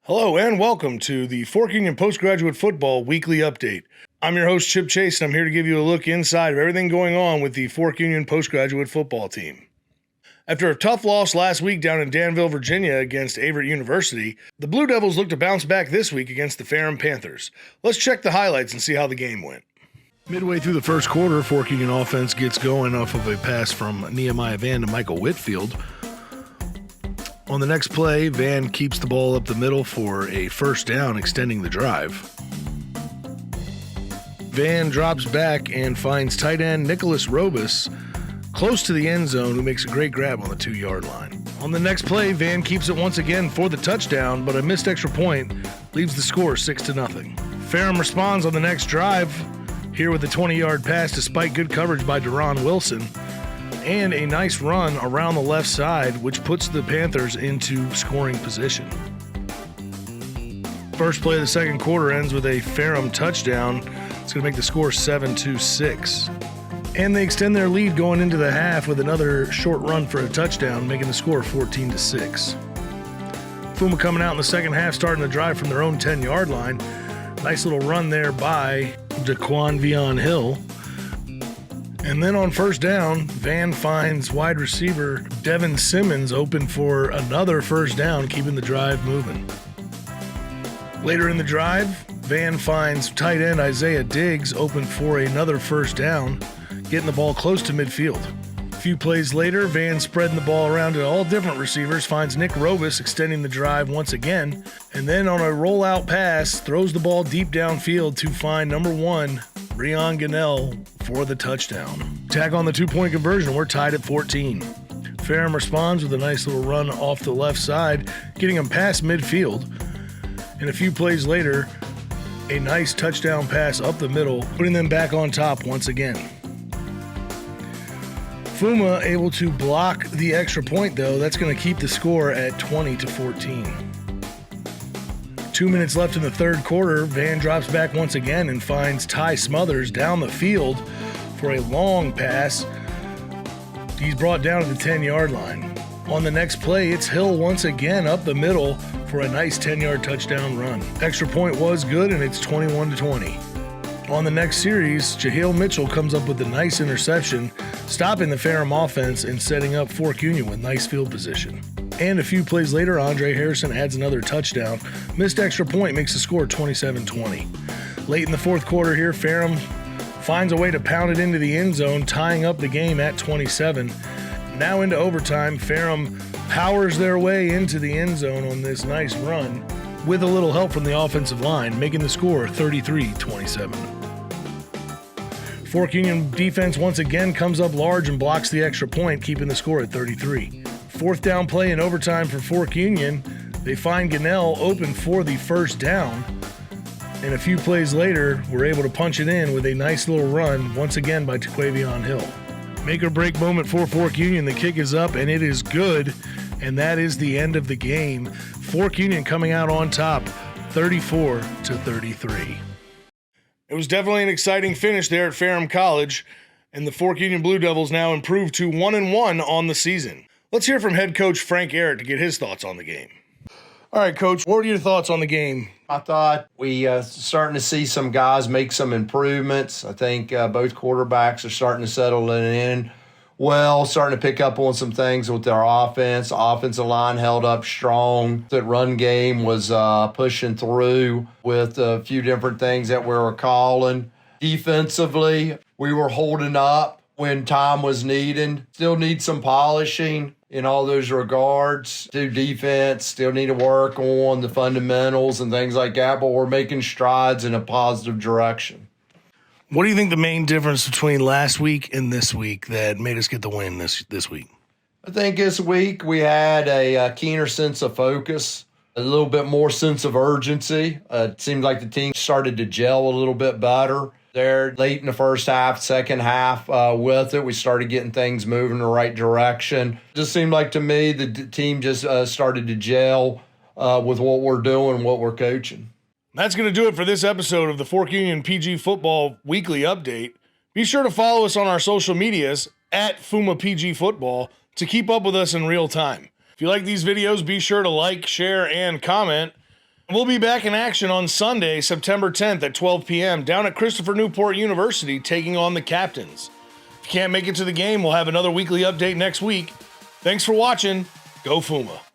Hello and welcome to the Fork Union Postgraduate Football Weekly Update. I'm your host, Chip Chase, and I'm here to give you a look inside of everything going on with the Fork Union Postgraduate Football team. After a tough loss last week down in Danville, Virginia against Arritt University, the Blue Devils look to bounce back this week against the Ferrum Panthers. Let's check the highlights and see how the game went. Midway through the first quarter, Fork Union offense gets going off of a pass from Nehemiah Van to Michael Whitfield. On the next play, Van keeps the ball up the middle for a first down, extending the drive. Van drops back and finds tight end Nicholas Robus close to the end zone, who makes a great grab on the 2-yard line. On the next play, Van keeps it once again for the touchdown, but a missed extra point leaves the score 6-0. Ferrum responds on the next drive, here with a 20-yard pass despite good coverage by Deron Wilson, and a nice run around the left side, which puts the Panthers into scoring position. First play of the second quarter ends with a Ferrum touchdown. It's going to make the score 7-6. And they extend their lead going into the half with another short run for a touchdown, making the score 14-6. Fuma coming out in the second half, starting the drive from their own 10-yard line. Nice little run there by Daquan Vion Hill. And then on first down, Van finds wide receiver Devin Simmons open for another first down, keeping the drive moving. Later in the drive, Van finds tight end Isaiah Diggs open for another first down, getting the ball close to midfield. A few plays later, Van spreading the ball around to all different receivers, finds Nick Robus extending the drive once again, and then on a rollout pass, throws the ball deep downfield to find number 1, Breon Gunnell, for the touchdown. Tack on the 2-point conversion, we're tied at 14. Ferrum responds with a nice little run off the left side, getting him past midfield. And a few plays later, a nice touchdown pass up the middle, putting them back on top once again. Fuma able to block the extra point, though. That's going to keep the score at 20-14. 2 minutes left in the third quarter, Van drops back once again and finds Ty Smothers down the field for a long pass. He's brought down to the 10-yard line. On the next play, it's Hill once again up the middle for a nice 10-yard touchdown run. Extra point was good, and it's 21-20. On the next series, Jahiel Mitchell comes up with a nice interception, stopping the Ferrum offense and setting up Fork Union with nice field position. And a few plays later, Andre Harrison adds another touchdown. Missed extra point makes the score 27-20. Late in the fourth quarter here, Ferrum finds a way to pound it into the end zone, tying up the game at 27. Now into overtime, Ferrum powers their way into the end zone on this nice run with a little help from the offensive line, making the score 33-27. Fork Union defense once again comes up large and blocks the extra point, keeping the score at 33. Fourth down play in overtime for Fork Union. They find Gunnell open for the first down. And a few plays later, we're able to punch it in with a nice little run, once again by Taquavion Hill. Make or break moment for Fork Union. The kick is up, and it is good. And that is the end of the game. Fork Union coming out on top, 34-33. It was definitely an exciting finish there at Ferrum College, and the Fork Union Blue Devils now improved to 1-1 on the season. Let's hear from head coach Frank Arritt to get his thoughts on the game. All right, Coach, what are your thoughts on the game? I thought we starting to see some guys make some improvements. I think both quarterbacks are starting to settle in well, starting to pick up on some things with their offense. The offensive line held up strong. The run game was pushing through with a few different things that we were calling. Defensively, we were holding up when time was needed. Still need some polishing in all those regards. Do defense, still need to work on the fundamentals and things like that, but we're making strides in a positive direction. What do you think the main difference between last week and this week that made us get the win this week? I think this week we had a keener sense of focus, a little bit more sense of urgency. It seemed like the team started to gel a little bit better. There late in the first half, second half with it, we started getting things moving in the right direction. Just seemed like to me the team just started to gel with what we're doing, what we're coaching. That's going to do it for this episode of the Fork Union PG Football Weekly Update. Be sure to follow us on our social medias at Fuma PG Football to keep up with us in real time. If you like these videos, be sure to like, share, and comment. We'll be back in action on Sunday, September 10th at 12 p.m. down at Christopher Newport University taking on the Captains. If you can't make it to the game, we'll have another weekly update next week. Thanks for watching. Go Fuma.